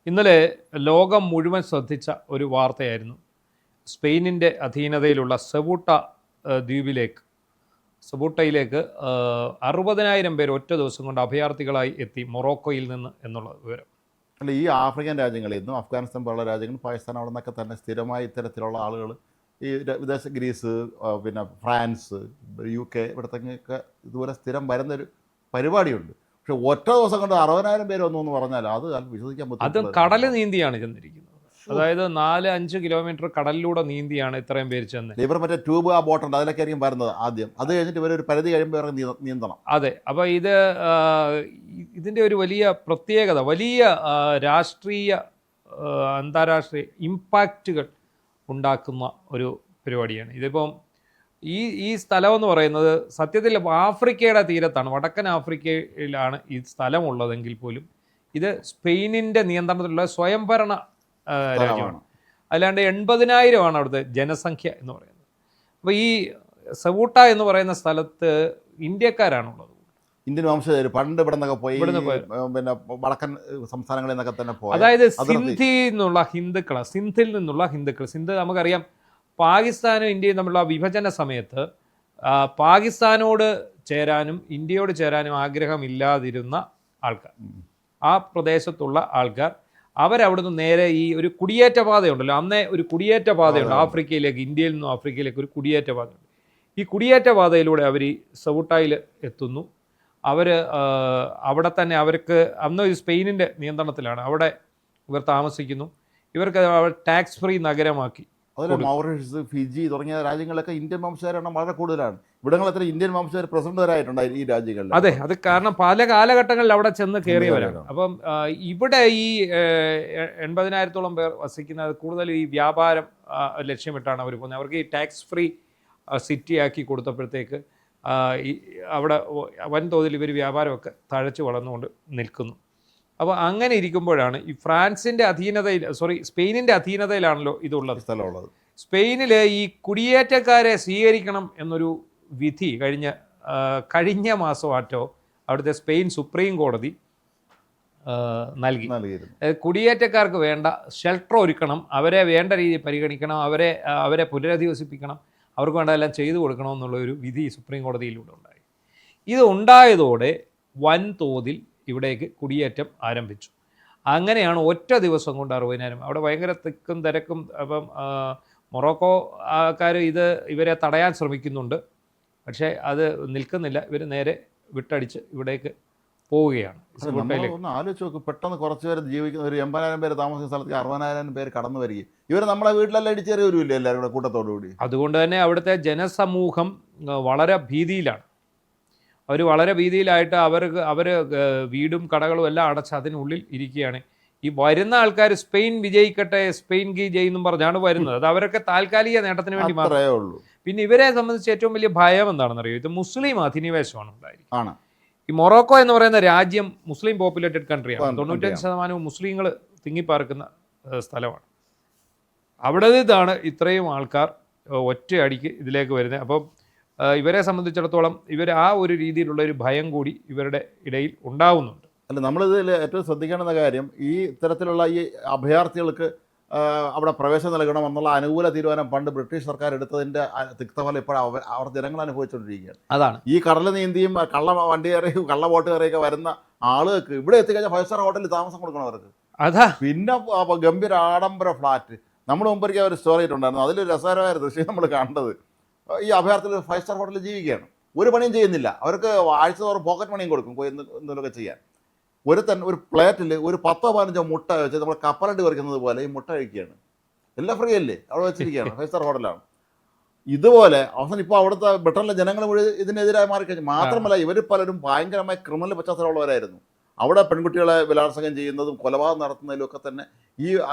ഇന്നലെ ലോകം മുഴുവൻ ശ്രദ്ധിച്ച ഒരു വാർത്തയായിരുന്നു. സ്പെയിനിൻ്റെ അധീനതയിലുള്ള സെബൂട്ടയിലേക്ക് 60,000 പേർ ഒറ്റ ദിവസം കൊണ്ട് അഭയാർത്ഥികളായി എത്തി മൊറോക്കോയിൽ നിന്ന് എന്നുള്ള വിവരം. അല്ല, ഈ ആഫ്രിക്കൻ രാജ്യങ്ങളിൽ നിന്നും അഫ്ഗാനിസ്ഥാൻ പോലുള്ള രാജ്യങ്ങൾ, പാകിസ്ഥാൻ, അവിടെ നിന്നൊക്കെ തന്നെ സ്ഥിരമായി ഇത്തരത്തിലുള്ള ആളുകൾ ഈ വിദേശ ഗ്രീസ്, പിന്നെ ഫ്രാൻസ്, UK, ഇവിടത്തേക്കൊക്കെ ഇതുപോലെ സ്ഥിരം വരുന്നൊരു പരിപാടിയുണ്ട്. പക്ഷെ ഒറ്റ ദിവസം കൊണ്ട് 60,000 പേര് വന്നു എന്ന് പറഞ്ഞാൽ അത് വിശ്വസിക്കാൻ അതും ബുദ്ധിമുട്ടുള്ള കടൽ നീന്തിയാണ് ചെന്നിരിക്കുന്നത്. അതായത് 4-5 കിലോമീറ്റർ കടലിലൂടെ നീന്തിയാണ് ഇത്രയും പേര് ചെന്ന്. ഇവർ മറ്റേ ട്യൂബ് ആ ബോട്ടുണ്ട്, അതിലൊക്കെ ആയിരിക്കും വരുന്നത് ആദ്യം. അത് കഴിഞ്ഞിട്ട് ഇവർ ഒരു പരിധി കഴിയുമ്പോൾ ഇവർ നീന്തണം. അതെ, അപ്പോൾ ഇതിൻ്റെ ഒരു വലിയ പ്രത്യേകത, വലിയ രാഷ്ട്രീയ അന്താരാഷ്ട്രീയ ഇമ്പാക്റ്റുകൾ ഉണ്ടാക്കുന്ന ഒരു പരിപാടിയാണ് ഇതിപ്പം. ഈ സ്ഥലമെന്ന് പറയുന്നത് സത്യത്തിൽ ആഫ്രിക്കയുടെ തീരത്താണ്, വടക്കൻ ആഫ്രിക്കയിലാണ് ഈ സ്ഥലമുള്ളതെങ്കിൽ പോലും ഇത് സ്പെയിനിൻ്റെ നിയന്ത്രണത്തിലുള്ള സ്വയംഭരണ രാജ്യമാണ്. അല്ലാണ്ട് 80,000 അവിടുത്തെ ജനസംഖ്യ എന്ന് പറയുന്നത്. അപ്പോൾ ഈ സെബൂട്ട എന്ന് പറയുന്ന സ്ഥലത്ത് ഇന്ത്യക്കാരാണുള്ളത്. ഇന്ത്യൻ വംശജർ പണ്ട് ഇവിടെ നിന്നൊക്കെ പോയി, പിന്നെ വടക്കൻ സംസ്ഥാനങ്ങളിൽ നിന്നൊക്കെ തന്നെ പോയി. അതായത് സിന്ധിൽ നിന്നുള്ള ഹിന്ദുക്കൾ. സിന്ധ് നമുക്കറിയാം, പാകിസ്ഥാനും ഇന്ത്യയും തമ്മിലുള്ള വിഭജന സമയത്ത് പാകിസ്ഥാനോട് ചേരാനും ഇന്ത്യയോട് ചേരാനും ആഗ്രഹമില്ലാതിരുന്ന ആൾക്കാർ, ആ പ്രദേശത്തുള്ള ആൾക്കാർ, അവരവിടുന്ന് നേരെ ഈ ഒരു കുടിയേറ്റ പാതയുണ്ടല്ലോ, അന്നേ ഒരു കുടിയേറ്റ പാതയുണ്ട് ആഫ്രിക്കയിലേക്ക്, ഇന്ത്യയിൽ നിന്നും ആഫ്രിക്കയിലേക്ക് ഒരു കുടിയേറ്റ പാതയുണ്ട്. ഈ കുടിയേറ്റ പാതയിലൂടെ അവർ ഈ സെബൂട്ടയിൽ എത്തുന്നു. അവിടെ തന്നെ അവർക്ക് അന്ന് ഒരു സ്പെയിനിൻ്റെ നിയന്ത്രണത്തിലാണ്, അവിടെ ഇവർ താമസിക്കുന്നു. ഇവർക്ക് ടാക്സ് ഫ്രീ നഗരമാക്കി. അതുപോലെ മൗറീഷ്യസ്, ഫിജി തുടങ്ങിയ രാജ്യങ്ങളിലൊക്കെ ഇന്ത്യൻ വംശജരുടെ വളരെ കൂടുതലാണ്. ഇവിടങ്ങളെത്ര ഇന്ത്യൻ വംശജർ പ്രസിഡന്റ് വരായിട്ടുണ്ട് ഈ രാജ്യങ്ങളിൽ. അതെ, അത് കാരണം പല കാലഘട്ടങ്ങളിൽ അവിടെ ചെന്ന് കയറിയവരാണ്. അപ്പം ഇവിടെ ഈ 80,000-ഓളം പേർ വസിക്കുന്നത് കൂടുതൽ ഈ വ്യാപാരം ലക്ഷ്യമിട്ടാണ് അവർ പോകുന്നത്. അവർക്ക് ഈ ടാക്സ് ഫ്രീ സിറ്റി ആക്കി കൊടുത്തപ്പോഴത്തേക്ക് അവിടെ വൻതോതിൽ ഇവർ വ്യാപാരമൊക്കെ തഴച്ചു വളർന്നുകൊണ്ട് നിൽക്കുന്നു. അപ്പോൾ അങ്ങനെ ഇരിക്കുമ്പോഴാണ് ഈ സ്പെയിനിൻ്റെ അധീനതയിലാണല്ലോ ഇതുള്ളത്, സ്ഥലമുള്ളത്. സ്പെയിനിൽ ഈ കുടിയേറ്റക്കാരെ സ്വീകരിക്കണം എന്നൊരു വിധി കഴിഞ്ഞ മാസമാറ്റോ അവിടുത്തെ സ്പെയിൻ സുപ്രീം കോടതി നൽകി. കുടിയേറ്റക്കാർക്ക് വേണ്ട ഷെൽട്ടർ ഒരുക്കണം, അവരെ വേണ്ട രീതിയിൽ പരിഗണിക്കണം, അവരെ പുനരധിവസിപ്പിക്കണം, അവർക്ക് വേണ്ട എല്ലാം ചെയ്തു കൊടുക്കണം എന്നുള്ളൊരു വിധി സുപ്രീം കോടതിയിലൂടെ ഉണ്ടായി. ഇത് ഉണ്ടായതോടെ വൻതോതിൽ ഇവിടേക്ക് കുടിയേറ്റം ആരംഭിച്ചു. അങ്ങനെയാണ് ഒറ്റ ദിവസം കൊണ്ട് 60,000. അവിടെ ഭയങ്കര തിക്കും തിരക്കും. അപ്പം മൊറോക്കോ ആൾക്കാർ ഇവരെ തടയാൻ ശ്രമിക്കുന്നുണ്ട്, പക്ഷേ അത് നിൽക്കുന്നില്ല. ഇവർ നേരെ വിട്ടടിച്ച് ഇവിടേക്ക് പോവുകയാണ്. ഒന്ന് ആലോചിച്ച് നോക്ക്, പെട്ടെന്ന് കുറച്ച് പേര് ജീവിക്കുന്ന ഒരു 80,000 പേര് താമസിക്കുന്ന സ്ഥലത്ത് 60,000 പേര് കടന്നു വരികയും ഇവർ നമ്മളെ വീട്ടിലെല്ലാം ഇടിച്ചേറി വരുമില്ല, എല്ലാവരും കൂടെ കൂട്ടത്തോടുകൂടി. അതുകൊണ്ട് തന്നെ അവിടുത്തെ ജനസമൂഹം വളരെ ഭീതിയിലാണ്. അവർ വളരെ ഭീതിയിലായിട്ട് അവർ വീടും കടകളും എല്ലാം അടച്ച് അതിനുള്ളിൽ ഇരിക്കുകയാണ്. ഈ വരുന്ന ആൾക്കാർ സ്പെയിൻ വിജയിക്കട്ടെ, സ്പെയിൻ കി ജയിന്നും പറഞ്ഞാണ് വരുന്നത്. അത് അവരൊക്കെ താൽക്കാലിക നേട്ടത്തിന് വേണ്ടി മാത്രമേ ഉള്ളൂ. പിന്നെ ഇവരെ സംബന്ധിച്ച് ഏറ്റവും വലിയ ഭയം എന്താണെന്നറിയോ? ഇത് മുസ്ലിം അധിനിവേശമാണ് ഉണ്ടായിരിക്കും. ഈ മൊറോക്കോ എന്ന് പറയുന്ന രാജ്യം മുസ്ലിം പോപ്പുലേറ്റഡ് കൺട്രിയാണ്. 95% മുസ്ലിങ്ങൾ തിങ്ങിപ്പാർക്കുന്ന സ്ഥലമാണ്. അവിടെ നിന്നാണ് ഇത്രയും ആൾക്കാർ ഒറ്റയടിക്ക് ഇതിലേക്ക് വരുന്നത്. അപ്പം ഇവരെ സംബന്ധിച്ചിടത്തോളം ആ ഒരു രീതിയിലുള്ള ഒരു ഭയം കൂടി ഇവരുടെ ഇടയിൽ ഉണ്ടാവുന്നുണ്ട്. അല്ല, നമ്മളിതിൽ ഏറ്റവും ശ്രദ്ധിക്കേണ്ടുന്ന കാര്യം, ഈ ഇത്തരത്തിലുള്ള ഈ അഭയാർത്ഥികൾക്ക് അവിടെ പ്രവേശനം നൽകണം എന്നുള്ള അനുകൂല തീരുമാനം പണ്ട് ബ്രിട്ടീഷ് സർക്കാർ എടുത്തതിൻ്റെ തിക്തഫലം ഇപ്പോൾ അവർ ജനങ്ങൾ അനുഭവിച്ചുകൊണ്ടിരിക്കുകയാണ്. അതാണ് ഈ കടൽ നീന്തിയും കള്ള വണ്ടി കയറിയും കള്ള ബോട്ട് കയറിയൊക്കെ വരുന്ന ആളുകൾക്ക് ഇവിടെ എത്തിക്കഴിഞ്ഞാൽ 5 സ്റ്റാർ ഹോട്ടലിൽ താമസം കൊടുക്കണം അവർക്ക്. പിന്നെ ഗംഭീര ആഡംബര ഫ്ലാറ്റ്. നമ്മൾ മുമ്പൊരിക്കൽ ഒരു സ്റ്റോറി ഇട്ടുണ്ടായിരുന്നു, അതിലൊരു രസകരമായ ദൃശ്യം നമ്മൾ കണ്ടത്. ഈ അഭയാർത്ഥികൾ 5 സ്റ്റാർ ഹോട്ടലിൽ ജീവിക്കുകയാണ്, ഒരു പണിയും ചെയ്യുന്നില്ല. അവർക്ക് ആഴ്ച തോറും പോക്കറ്റ് മണിയും കൊടുക്കും എന്തെങ്കിലുമൊക്കെ ചെയ്യാൻ. ഒരു പ്ലേറ്റിൽ ഒരു 10-15 മുട്ട വെച്ച് നമ്മൾ കപ്പലണ്ടി കുറയ്ക്കുന്നത് പോലെ ഈ മുട്ട കഴിക്കുകയാണ്. എല്ലാം ഫ്രീ അല്ലേ, അവിടെ വെച്ചിരിക്കുകയാണ്. 5 സ്റ്റാർ ഹോട്ടലാണ്. ഇതുപോലെ അവസാനം ഇപ്പോൾ അവിടുത്തെ ബ്രിട്ടനിലെ ജനങ്ങൾ മുഴുവൻ ഇതിനെതിരായി മാറിക്കഴിഞ്ഞു. മാത്രമല്ല, ഇവർ പലരും ഭയങ്കരമായ ക്രിമിനൽ പശ്ചാത്തലമുള്ളവരായിരുന്നു. അവിടെ പെൺകുട്ടികളെ ബലാത്സംഗം ചെയ്യുന്നതും കൊലപാതകം നടത്തുന്നതിലും ഒക്കെ തന്നെ ഈ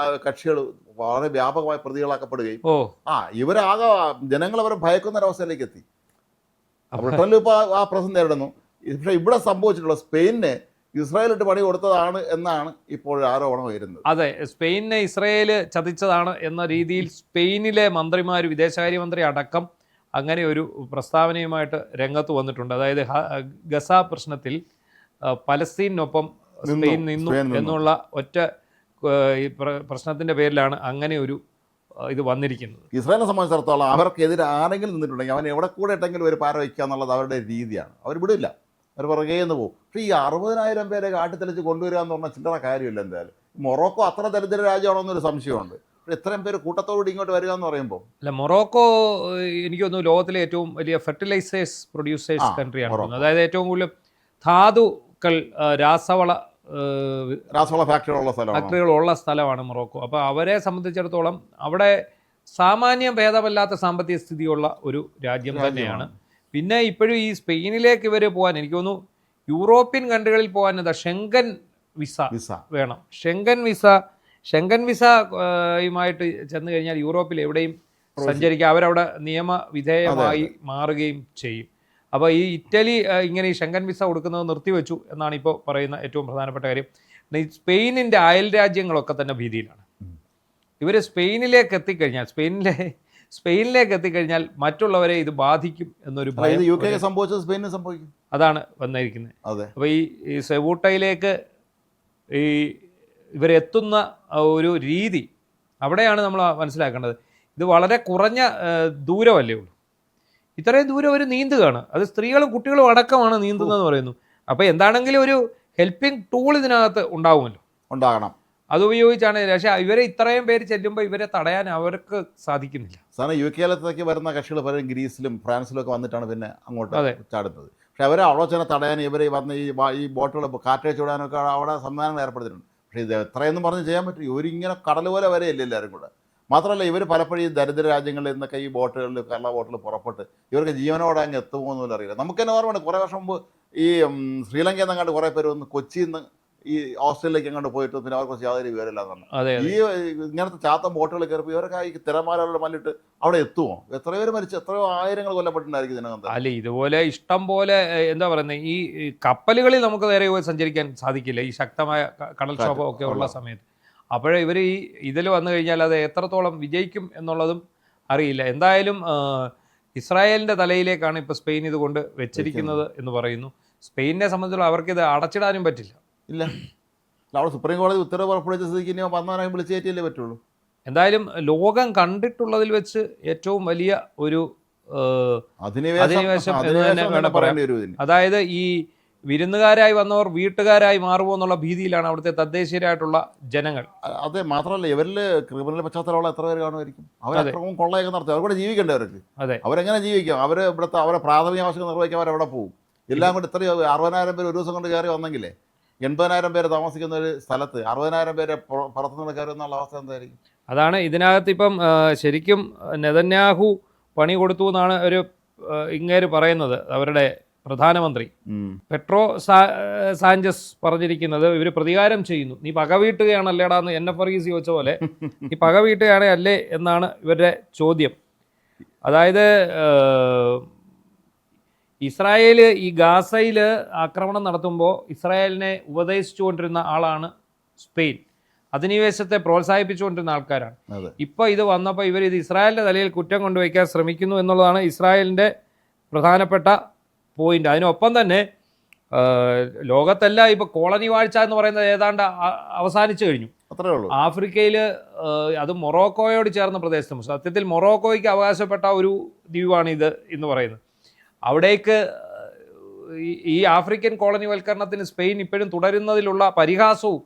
കക്ഷികൾ വളരെ വ്യാപകമായി പ്രതികളാക്കപ്പെടുകയും ഇവരാകെ ജനങ്ങൾ അവരെ ഭയക്കുന്ന ഒരവസ്ഥയിലേക്ക് എത്തി. ബ്രിട്ടനിൽ ഇപ്പോൾ ആ പ്രശ്നം നേരിടുന്നു. പക്ഷേ ഇവിടെ സംഭവിച്ചിട്ടുള്ള സ്പെയിനിനെ ഇസ്രായേലിട്ട് പണി കൊടുത്തതാണ് എന്നാണ് ഇപ്പോൾ ആരോപണം വരുന്നത്. അതെ, സ്പെയിനിനെ ഇസ്രായേൽ ചതിച്ചതാണ് എന്ന രീതിയിൽ സ്പെയിനിലെ മന്ത്രിമാർ, വിദേശകാര്യമന്ത്രി അടക്കം അങ്ങനെ ഒരു പ്രസ്താവനയുമായിട്ട് രംഗത്ത് വന്നിട്ടുണ്ട്. അതായത് ഗസ പ്രശ്നത്തിൽ പലസ്തീനൊപ്പം സ്പെയിൻ നിന്നു എന്നുള്ള ഒറ്റ ഈ പ്രശ്നത്തിൻ്റെ പേരിലാണ് അങ്ങനെ ഒരു ഇത് വന്നിരിക്കുന്നത്. ഇസ്രായേലിനെ സംബന്ധിച്ചിടത്തോളം അവർക്കെതിരെ ആരെങ്കിലും നിന്നിട്ടുണ്ടെങ്കിൽ അവൻ എവിടെ കൂടെ ഇട്ടെങ്കിലും ഒരു പാര വയ്ക്കുക എന്നുള്ളത് അവരുടെ രീതിയാണ്. അവർ വിടില്ല, അവർ പുറകെ നിന്ന് പോകും. പക്ഷേ ഈ 60,000 പേരെ കാട്ടിത്തെളിച്ച് കൊണ്ടുവരിക എന്ന് പറഞ്ഞാൽ ചില്ലറ കാര്യമില്ല. എന്തായാലും മൊറോക്കോ അത്ര ദരിദ്ര രാജ്യമാണോ എന്നൊരു സംശയമുണ്ട്. ഇത്രയും പേര് കൂട്ടത്തോടുകൂടി ഇങ്ങോട്ട് വരിക എന്ന് പറയുമ്പോൾ അല്ല, മൊറോക്കോ എനിക്ക് തോന്നുന്നു ലോകത്തിലെ ഏറ്റവും വലിയ ഫെർട്ടിലൈസേഴ്സ് പ്രൊഡ്യൂസേഴ്സ് കൺട്രിയാണ്. അതായത് ഏറ്റവും കൂടുതൽ ധാതുക്കൾ രാസവള ഫാക്ടറികളുള്ള സ്ഥലമാണ് മൊറോക്കോ. അപ്പോൾ അവരെ സംബന്ധിച്ചിടത്തോളം അവിടെ സാമാന്യം ഭേദമല്ലാത്ത സാമ്പത്തിക സ്ഥിതിയുള്ള ഒരു രാജ്യം തന്നെയാണ്. പിന്നെ ഇപ്പോഴും ഈ സ്പെയിനിലേക്ക് ഇവർ പോകാൻ എനിക്ക് തോന്നുന്നു യൂറോപ്യൻ കൺട്രികളിൽ പോകാൻ ഷെങ്കൻ വിസ വേണം. ഷെങ്കൻ വിസയുമായിട്ട് ചെന്ന് കഴിഞ്ഞാൽ യൂറോപ്പിൽ എവിടെയും സഞ്ചരിക്കുക, അവരവിടെ നിയമവിധേയമായി മാറുകയും ചെയ്യും. അപ്പോൾ ഈ ഇറ്റലി ഇങ്ങനെ ഈ ഷെങ്കൻ വിസ കൊടുക്കുന്നത് നിർത്തിവെച്ചു എന്നാണ് ഇപ്പോൾ പറയുന്ന ഏറ്റവും പ്രധാനപ്പെട്ട കാര്യം. ഈ സ്പെയിനിൻ്റെ അയൽ രാജ്യങ്ങളൊക്കെ തന്നെ ഭീതിയിലാണ്. ഇവർ സ്പെയിനിലേക്ക് എത്തിക്കഴിഞ്ഞാൽ മറ്റുള്ളവരെ ഇത് ബാധിക്കും എന്നൊരു ഭയം സംഭവിക്കും. അതാണ് വന്നിരിക്കുന്നത്. അപ്പോൾ ഈ സെവൂട്ടയിലേക്ക് ഈ ഇവരെത്തുന്ന ഒരു രീതി അവിടെയാണ് നമ്മൾ മനസ്സിലാക്കേണ്ടത്. ഇത് വളരെ കുറഞ്ഞ ദൂരമല്ലേ ഉള്ളൂ. ഇത്രയും ദൂരം ഒരു നീന്തുകയാണ്, അത് സ്ത്രീകളും കുട്ടികളും അടക്കമാണ് നീന്തുന്നതെന്ന് പറയുന്നു. അപ്പോൾ എന്താണെങ്കിലും ഒരു ഹെൽപ്പിംഗ് ടൂൾ ഇതിനകത്ത് ഉണ്ടാകണം. അതുപയോഗിച്ചാണ്. പക്ഷേ ഇവരെ ഇത്രയും പേര് ചെല്ലുമ്പോൾ ഇവരെ തടയാൻ അവർക്ക് സാധിക്കുന്നില്ല. സാറിന് UK വരുന്ന കക്ഷികൾ പലരും ഗ്രീസിലും ഫ്രാൻസിലും ഒക്കെ വന്നിട്ടാണ് പിന്നെ അങ്ങോട്ട് ചാടുന്നത്. പക്ഷെ അവരെ ആലോചന തടയാൻ ഇവർ വന്ന് ഈ ബോട്ടുകൾ കാറ്റഴിച്ച് വിടാനൊക്കെ അവിടെ സംവിധാനങ്ങൾ ഏർപ്പെടുത്തിയിട്ടുണ്ട്. പക്ഷേ ഇത് എത്രയെന്നും പറഞ്ഞ് ചെയ്യാൻ പറ്റും? ഇവരിങ്ങനെ കടൽ പോലെ വരെയല്ല എല്ലാവരും കൂടെ. മാത്രമല്ല ഇവർ പലപ്പോഴും ഈ ദരിദ്ര രാജ്യങ്ങളിൽ നിന്നൊക്കെ ഈ ബോട്ടുകളിൽ കള്ള ബോട്ടിൽ പുറപ്പെട്ട് ഇവർക്ക് ജീവനോടെ അങ്ങ് എത്തുമോ എന്നൊന്നും അറിയില്ല. നമുക്ക് തന്നെ ഓർമ്മയുണ്ട്, കുറേ വർഷം മുമ്പ് ഈ ശ്രീലങ്കയിൽ നിന്നങ്ങാണ്ട് കുറേ പേര് വന്ന് കൊച്ചിയിൽ നിന്ന് ഈ ഓസ്ട്രേലിയയിലേക്ക് അങ്ങോട്ട് പോയിട്ട് പിന്നെ അവർക്ക് യാതൊരു വിവരമില്ലാന്ന്. ഈ ഇങ്ങനത്തെ ചാത്ത ബോട്ടുകൾ കയറിപ്പോൾ ഇവരൊക്കെ ഈ തിരമാലകളുടെ മല്ലിട്ട് അവിടെ എത്തുമോ? എത്രയോ പേര് മരിച്ചു, എത്രയോ ആയിരങ്ങൾ കൊല്ലപ്പെട്ടിട്ടുണ്ടായിരിക്കും ഇതിനകത്ത്. അല്ല, ഇതുപോലെ ഇഷ്ടം പോലെ എന്താ പറയുന്നത്, ഈ കപ്പലുകളിൽ നമുക്ക് നേരെ പോയി സഞ്ചരിക്കാൻ സാധിക്കില്ല ഈ ശക്തമായ കടൽക്ഷോഭം ഒക്കെ ഉള്ള സമയത്ത്. അപ്പോഴേ ഇവർ ഈ ഇതിൽ വന്നു കഴിഞ്ഞാൽ അത് എത്രത്തോളം വിജയിക്കും എന്നുള്ളതും അറിയില്ല. എന്തായാലും ഇസ്രായേലിൻ്റെ തലയിലേക്കാണ് ഇപ്പോൾ സ്പെയിൻ ഇതുകൊണ്ട് വെച്ചിരിക്കുന്നത് എന്ന് പറയുന്നു. സ്പെയിനിനെ സംബന്ധിച്ചുള്ള അവർക്കിത് അടച്ചിടാനും പറ്റില്ല. ഇല്ല, അവിടെ സുപ്രീം കോടതി ഉത്തരവ് പുറപ്പെടുവിച്ച സ്ഥിതിക്ക് ഇനി വന്നവരായി വിളിച്ചു കയറ്റിയല്ലേ പറ്റുള്ളൂ. എന്തായാലും ലോകം കണ്ടിട്ടുള്ളതിൽ വെച്ച് ഏറ്റവും വലിയ ഒരു അധിനിവേശം എന്ന് തന്നെ വേണം പറയാൻ. അതായത് ഈ വിരുന്നുകാരായി വന്നവർ വീട്ടുകാരായി മാറുമോ എന്നുള്ള ഭീതിയിലാണ് അവിടുത്തെ തദ്ദേശീയരായിട്ടുള്ള ജനങ്ങൾ. അതെ, മാത്രമല്ല ഇവരിൽ ക്രിമിനൽ പശ്ചാത്തലമുള്ള എത്ര പേര് കാണുമായിരിക്കും. അവരൊക്കെ കൊള്ളയൊക്കെ നടത്തും, അവർ കൂടെ ജീവിക്കേണ്ടേ അവർക്ക്. അവരെങ്ങനെ ജീവിക്കാം? അവർ ഇവിടുത്തെ അവരെ പ്രാഥമിക ആവശ്യം നിർവഹിക്കാൻ അവരവിടെ പോകും. എല്ലാം കൂടി ഇത്രയും 60,000 പേര് ഒരു ദിവസം കൊണ്ട് കയറി വന്നെങ്കിലേ 80,000 പേര് താമസിക്കുന്ന ഒരു സ്ഥലത്ത് 60,000 പേരെ പുറത്തുനിന്ന് കയറി എന്നുള്ള അവസ്ഥ എന്തായിരിക്കും? അതാണ് ഇതിനകത്ത് ഇപ്പം ശരിക്കും നെതന്യാഹു പണി കൊടുത്തു എന്നാണ് ഒരു ഇങ്ങേര് പറയുന്നത്. അവരുടെ പ്രധാനമന്ത്രി പെട്രോ സാഞ്ചസ് പറഞ്ഞിരിക്കുന്നത് ഇവർ പ്രതികാരം ചെയ്യുന്നു. നീ പക വീട്ടുകയാണല്ലേടാ എന്ന് NFREC ചോദിച്ച പോലെ നീ പക വീട്ടുകയാണേ അല്ലേ എന്നാണ് ഇവരുടെ ചോദ്യം. അതായത് ഇസ്രായേൽ ഈ ഗാസയിൽ ആക്രമണം നടത്തുമ്പോൾ ഇസ്രായേലിനെ ഉപദേശിച്ചുകൊണ്ടിരുന്ന ആളാണ് സ്പെയിൻ. അധിനിവേശത്തെ പ്രോത്സാഹിപ്പിച്ചുകൊണ്ടിരുന്ന ആൾക്കാരാണ്. ഇപ്പോൾ ഇത് വന്നപ്പോൾ ഇവർ ഇത് ഇസ്രായേലിൻ്റെ തലയിൽ കുറ്റം കൊണ്ടുവയ്ക്കാൻ ശ്രമിക്കുന്നു എന്നുള്ളതാണ് ഇസ്രായേലിൻ്റെ പ്രധാനപ്പെട്ട പോയിന്റ്. അതിനൊപ്പം തന്നെ ലോകത്തെല്ലാം ഇപ്പോൾ കോളനി വാഴ്ച എന്ന് പറയുന്നത് ഏതാണ്ട് അവസാനിച്ചു കഴിഞ്ഞു. അത്രേ ഉള്ളൂ. ആഫ്രിക്കയിൽ അത് മൊറോക്കോയോട് ചേർന്ന പ്രദേശത്തും സത്യത്തിൽ മൊറോക്കോയ്ക്ക് അവകാശപ്പെട്ട ഒരു ദ്വീപാണ് ഇത് എന്ന് പറയുന്നത്. അവിടേക്ക് ഈ ആഫ്രിക്കൻ കോളനിവൽക്കരണത്തിന് സ്പെയിൻ ഇപ്പോഴും തുടരുന്നതിലുള്ള പരിഹാസവും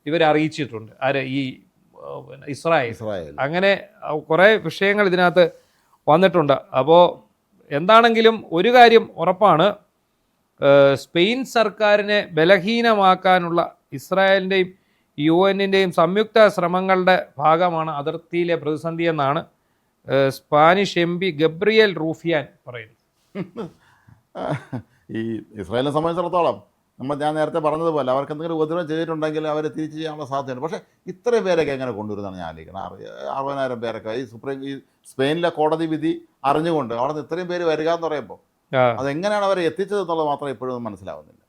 ഇവർ അറിയിച്ചിട്ടുണ്ട്. ഈ ഇസ്രായേൽ. അങ്ങനെ കുറേ വിഷയങ്ങൾ ഇതിനകത്ത് വന്നിട്ടുണ്ട്. അപ്പോൾ എന്താണെങ്കിലും ഒരു കാര്യം ഉറപ്പാണ്, സ്പെയിൻ സർക്കാരിനെ ബലഹീനമാക്കാനുള്ള ഇസ്രായേലിൻ്റെയും UN-ൻ്റെയും സംയുക്ത ശ്രമങ്ങളുടെ ഭാഗമാണ് അതിർത്തിയിലെ പ്രതിസന്ധി എന്നാണ് സ്പാനിഷ് MP ഗബ്രിയേൽ റൂഫിയാൻ പറയുന്നത്. ഈ ഇസ്രായേലിനെ സംബന്ധിച്ചിടത്തോളം ഞാൻ നേരത്തെ പറഞ്ഞതുപോലെ അവർക്ക് എന്തെങ്കിലും ഉപദ്രവം ചെയ്തിട്ടുണ്ടെങ്കിൽ അവർ തിരിച്ച് ചെയ്യാനുള്ള സാധ്യതയുണ്ട്. പക്ഷേ ഇത്രയും പേരൊക്കെ എങ്ങനെ കൊണ്ടുവരുന്നതാണ് ഞാൻ ആലോചിക്കണം. 60,000 പേരൊക്കെ ഈ സ്പെയിനിലെ കോടതി വിധി അറിഞ്ഞുകൊണ്ട് അവിടെ നിന്ന് ഇത്രയും പേര് വരിക എന്ന് പറയുമ്പോൾ അതെങ്ങനെയാണ് അവരെ എത്തിച്ചത് എന്നുള്ളത് മാത്രമേ ഇപ്പോഴും മനസ്സിലാവുന്നില്ല.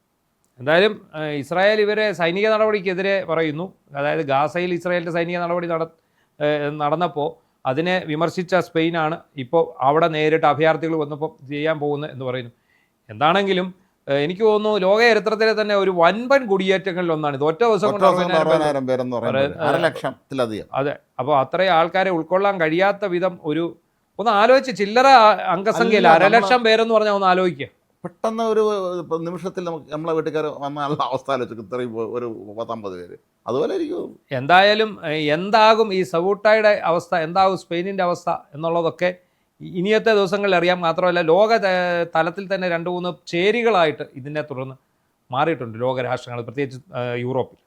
എന്തായാലും ഇസ്രായേൽ ഇവരെ സൈനിക നടപടിക്കെതിരെ പറയുന്നു. അതായത് ഗാസയിൽ ഇസ്രായേലിൻ്റെ സൈനിക നടപടി നടന്നപ്പോൾ അതിനെ വിമർശിച്ച സ്പെയിനാണ് ഇപ്പോൾ അവിടെ നേരിട്ട് അഭയാർത്ഥികൾ വന്നപ്പോൾ ചെയ്യാൻ പോകുന്നത് എന്ന് പറയുന്നു. എന്താണെങ്കിലും എനിക്ക് തോന്നുന്നു ലോക ചരിത്രത്തിലെ തന്നെ ഒരു വൻപൻ കുടിയേറ്റങ്ങളിൽ ഒന്നാണ് ഇത്. ഒറ്റ ദിവസം കൊണ്ട് 60,000 പേരെന്ന് പറയുന്നത് 1,00,000-ത്തിലധികം. അതെ. അപ്പോൾ അത്രയും ആൾക്കാരെ ഉൾക്കൊള്ളാൻ കഴിയാത്ത വിധം ഒന്ന് ആലോചിച്ച്, ചില്ലറ അംഗസംഖ്യയില്ല, 1,00,000 പേരെന്ന് പറഞ്ഞാൽ ഒന്ന് ആലോചിക്കുക. പെട്ടെന്ന് ഒരു നിമിഷത്തിൽ നമ്മളെ വീട്ടുകാർ വന്ന അവസ്ഥ ആലോചിക്കും, ഇത്രയും ഒരു 50 പേര്. അതുപോലെ ഇരിക്കും. എന്തായാലും എന്താകും ഈ സവൂട്ടായുടെ അവസ്ഥ, എന്താകും സ്പെയിനിൻ്റെ അവസ്ഥ എന്നുള്ളതൊക്കെ ഇനിയത്തെ ദിവസങ്ങളിൽ അറിയാം. മാത്രമല്ല ലോക തലത്തിൽ തന്നെ 2-3 ചേരികളായിട്ട് ഇതിനെ തുടർന്ന് മാറിയിട്ടുണ്ട് ലോകരാഷ്ട്രങ്ങൾ, പ്രത്യേകിച്ച് യൂറോപ്പിൽ.